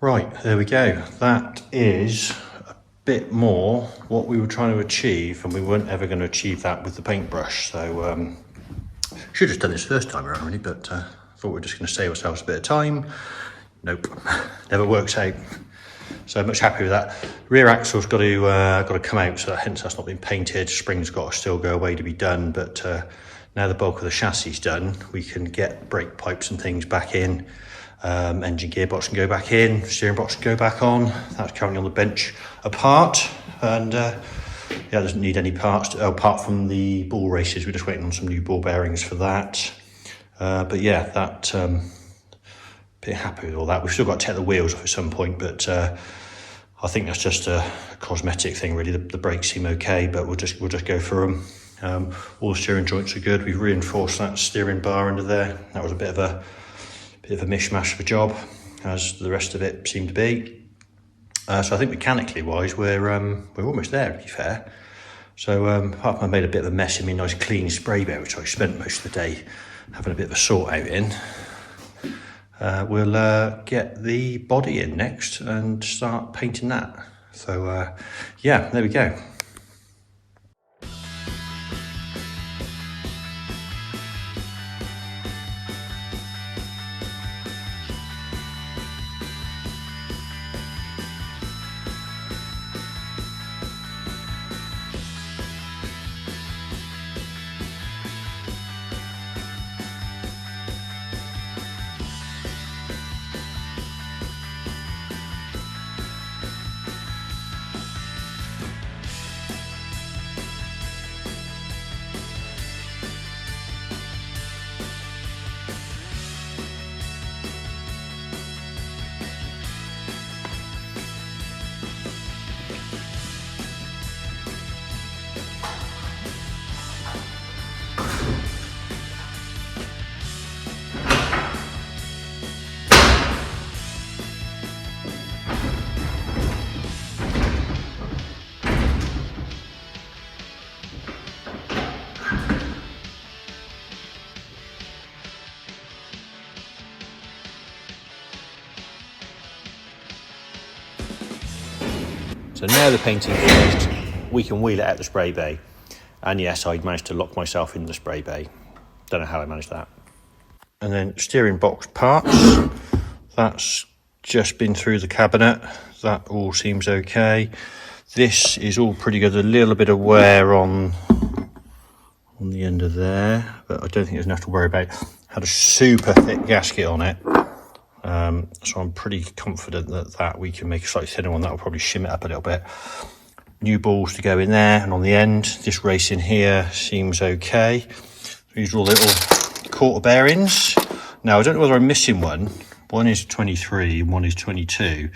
Right, there we go. That is a bit more what we were trying to achieve, and we weren't ever going to achieve that with the paintbrush. So should have just done this first time around really, but thought we were just going to save ourselves a bit of time. Nope, never works out. So much happy with that. Rear axle's got to come out, so hence that's not been painted. Spring's got to still go away to be done, but now the bulk of the chassis is done, we can get brake pipes and things back in. Engine gearbox can go back in, steering box can go back on. That's currently on the bench apart, and yeah, doesn't need any parts apart from the ball races. We're just waiting on some new ball bearings for that. But yeah, that pretty happy with all that. We've still got to take the wheels off at some point, but I think that's just a cosmetic thing really. The brakes seem okay, but we'll just go for them. All the steering joints are good. We've reinforced that steering bar under there. That was a bit of a mishmash of a job, as the rest of it seemed to be. So I think mechanically wise, we're almost there, to be fair. So apart from I made a bit of a mess in my nice clean spray bed, which I spent most of the day having a bit of a sort out in, we'll get the body in next and start painting that. So yeah, there we go. So now the painting's finished, we can wheel it out the spray bay. And yes, I'd managed to lock myself in the spray bay. Don't know how I managed that. And then steering box parts. That's just been through the cabinet. That all seems okay. This is all pretty good. A little bit of wear on the end of there, but I don't think there's enough to worry about. Had a super thick gasket on it. So I'm pretty confident that we can make a slightly thinner one. That will probably shim it up a little bit. New balls to go in there and on the end. This race in here seems okay. These are all little quarter bearings. Now I don't know whether I'm missing one. One is 23 and one is 22.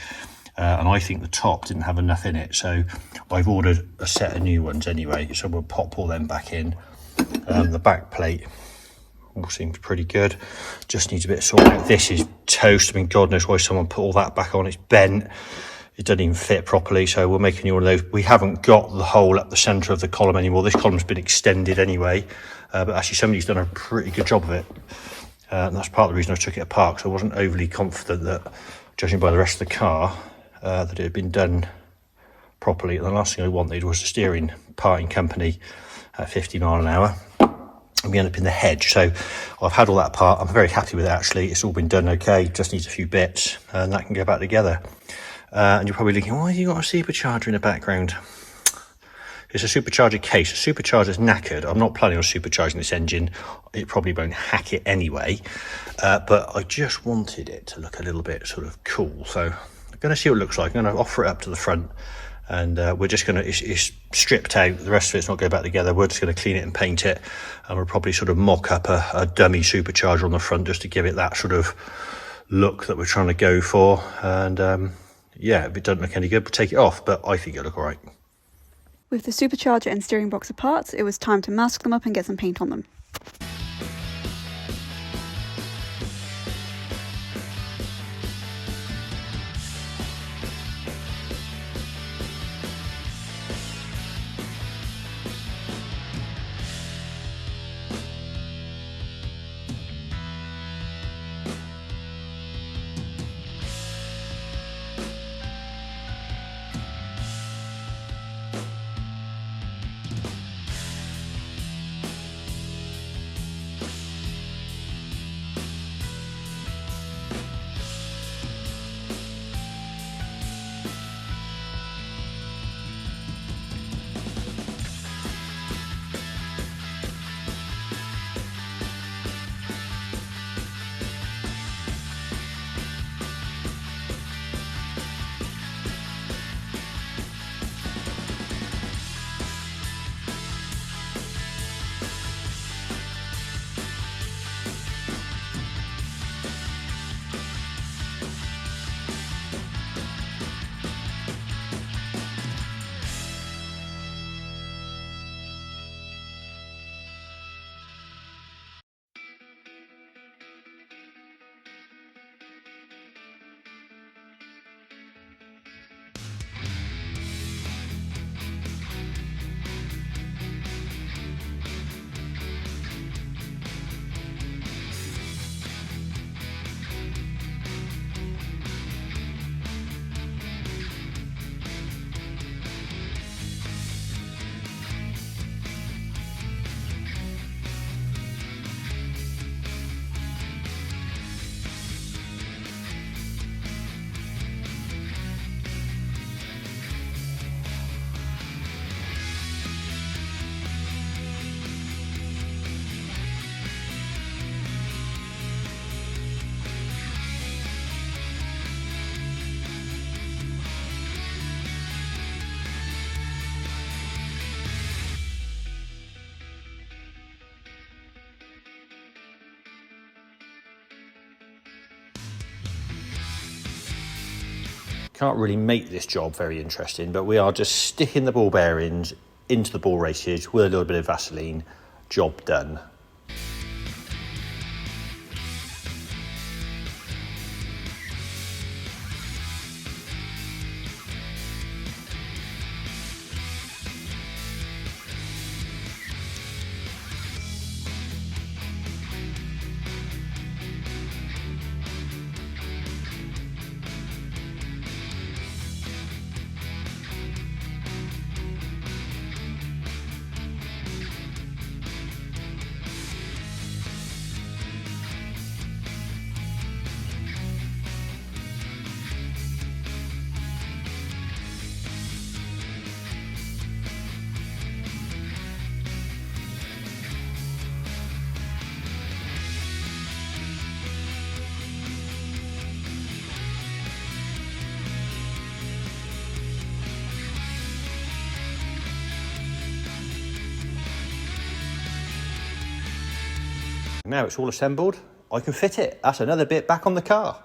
And I think the top didn't have enough in it. So I've ordered a set of new ones anyway. So we'll pop all them back in. The back plate all seems pretty good. Just needs a bit of sorting out. This is toast. I mean, God knows why someone put all that back on. It's bent. It doesn't even fit properly. So we'll make a new one of those. We haven't got the hole up the centre of the column anymore. This column's been extended anyway. But actually somebody's done a pretty good job of it. And that's part of the reason I took it apart, because I wasn't overly confident that, judging by the rest of the car, that it had been done properly. And the last thing I wanted was the steering parting company at 50 mile an hour. And we end up in the hedge. So I've had all that apart. I'm very happy with it actually. It's all been done okay. Just needs a few bits and that can go back together. And you're probably thinking, why have you got a supercharger in the background? It's a supercharger case. A supercharger's knackered. I'm not planning on supercharging this engine. It probably won't hack it anyway. But I just wanted it to look a little bit sort of cool. So I'm going to see what it looks like. I'm going to offer it up to the front. And we're just going to, it's stripped out. The rest of it's not going back together. We're just going to clean it and paint it. And we'll probably sort of mock up a dummy supercharger on the front just to give it that sort of look that we're trying to go for. And yeah, if it doesn't look any good, we'll take it off. But I think it'll look all right. With the supercharger and steering box apart, it was time to mask them up and get some paint on them. can't really make this job very interesting, but we are just sticking the ball bearings into the ball races with a little bit of Vaseline. Job done. Now it's all assembled, I can fit it. That's another bit back on the car.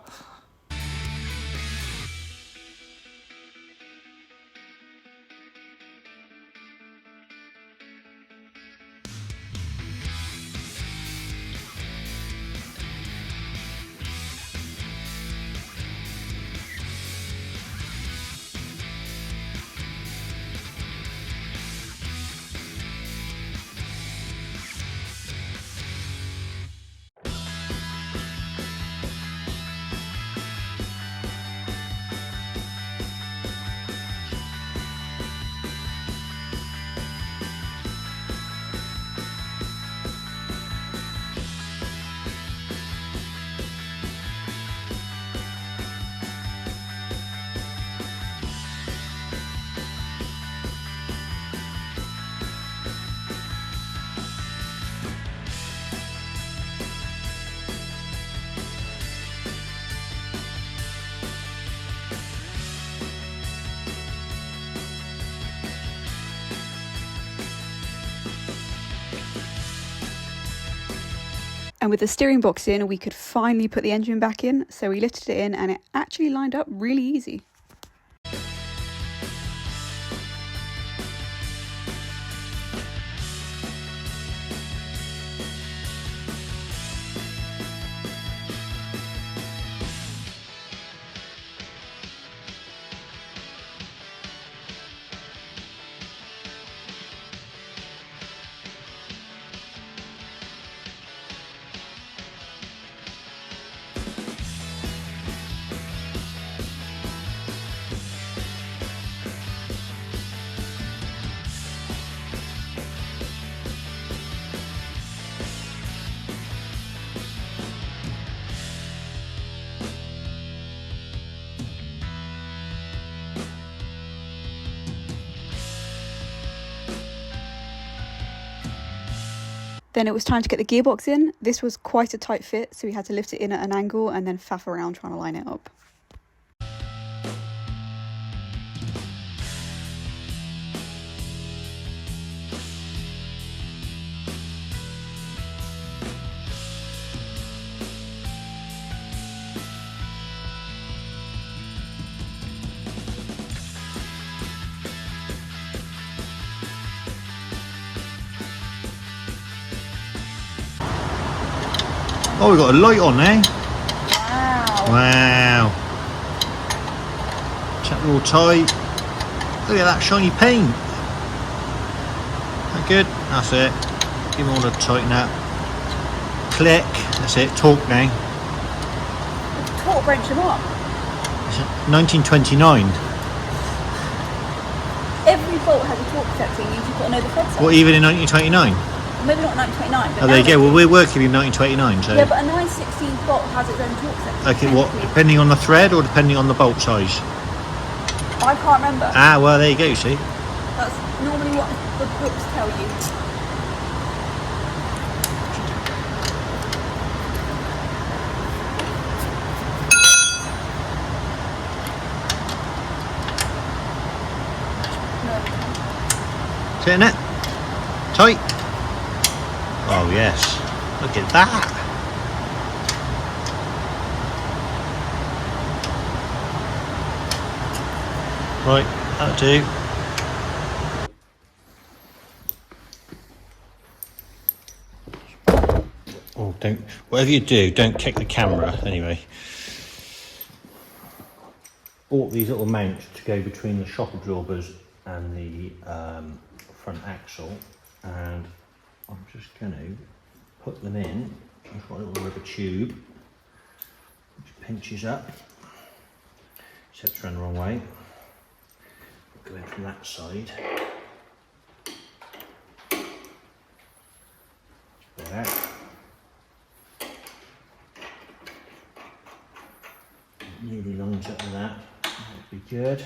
And with the steering box in, we could finally put the engine back in. So we lifted it in and it actually lined up really easy. Then it was time to get the gearbox in. This was quite a tight fit, so we had to lift it in at an angle and then faff around trying to line it up. Oh, we've got a light on there. Wow. Wow. Check it all tight. Look at that shiny paint. That good? That's it. Give them all a tighten up. Click. That's it. Torque now. Torque wrench them up. It's 1929. Every bolt has a torque setting. You've got to know the thread size. What, even in 1929? Maybe not 929. But Oh, there you go. Well, we're working in 1929, so. Yeah, but a 916 bolt has its own torque setting. Okay, what? Depending on the thread or depending on the bolt size? I can't remember. Ah, well, there you go, see? That's normally what the books tell you. Sitting it? Tight? Oh, yes. Look at that. Right, that'll do. Oh, don't, whatever you do, don't kick the camera anyway. Bought these little mounts to go between the shock absorbers and the front axle, and I'm just going to put them in. I've got a little rubber tube which pinches up, except around the wrong way. Go in from that side. There. Nearly lines up with that. That'd be good.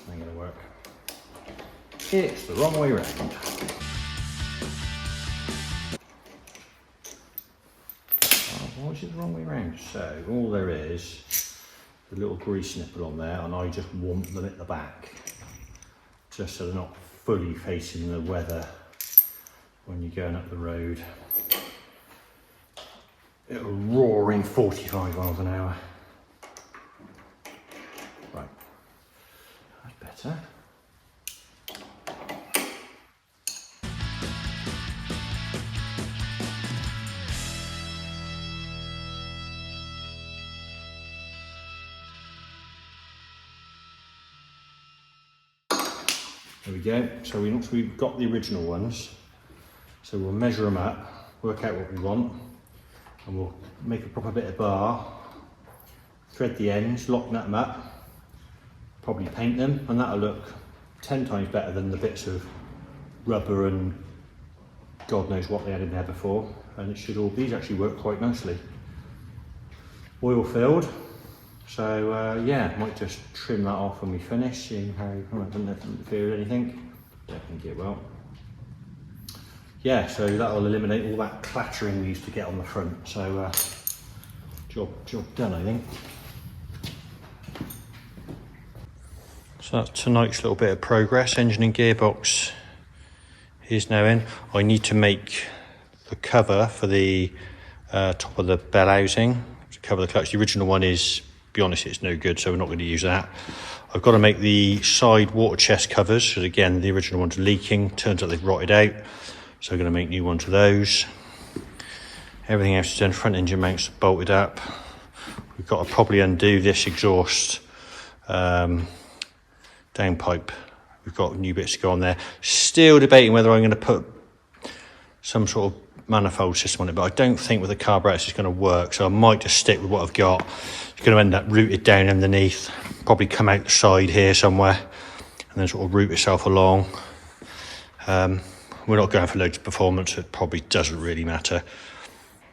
Ain't gonna work. It's the wrong way round. Why is it the wrong way round? So all there is a little grease nipple on there, and I just want them at the back, just so they're not fully facing the weather when you're going up the road. At a roaring 45 miles an hour. Right, that's better. There we go. So we've got the original ones. So we'll measure them up, work out what we want, and we'll make a proper bit of bar, thread the ends, lock them up, probably paint them, and that'll look 10 times better than the bits of rubber and God knows what they had in there before. And it should all, these actually work quite nicely. Oil filled. So yeah, might just trim that off when we finish, seeing how it doesn't interfere with anything. Don't think it will. Yeah, so that'll eliminate all that clattering we used to get on the front. So job done, I think. So that's tonight's little bit of progress. Engine and gearbox is now in. I need to make the cover for the top of the bell housing to cover the clutch. The original one is, be honest, it's no good, so we're not going to use that. I've got to make the side water chest covers, because again, the original ones are leaking. Turns out they've rotted out, so I'm going to make new ones of those. Everything else is done. Front engine mounts bolted up. We've got to probably undo this exhaust downpipe. We've got new bits to go on there. Still debating whether I'm going to put some sort of manifold system on it, but I don't think with the carburetor it's going to work, so I might just stick with what I've got. It's going to end up rooted down underneath, probably come out the side here somewhere, and then sort of root itself along. We're not going for loads of performance, it probably doesn't really matter.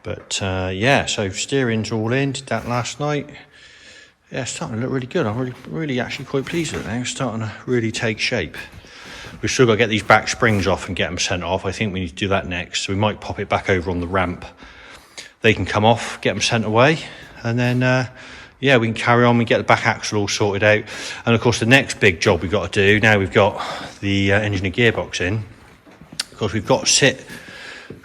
But yeah, so steering's all in, did that last night. Yeah, it's starting to look really good. I'm really actually quite pleased with it now. It's starting to really take shape. We've still got to get these back springs off and get them sent off. I think we need to do that next. So we might pop it back over on the ramp. They can come off, get them sent away. And then, yeah, we can carry on. We get the back axle all sorted out. And of course, the next big job we've got to do, now we've got the engine and gearbox in, of course, we've got to sit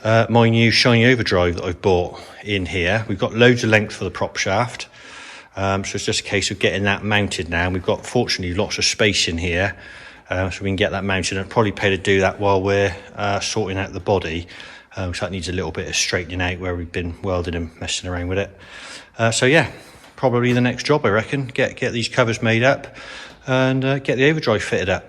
my new shiny overdrive that I've bought in here. We've got loads of length for the prop shaft. So it's just a case of getting that mounted now. We've got, fortunately, lots of space in here. So we can get that mounted, and it'll probably pay to do that while we're sorting out the body. So that needs a little bit of straightening out where we've been welding and messing around with it. So yeah, probably the next job, I reckon. Get these covers made up and get the overdrive fitted up.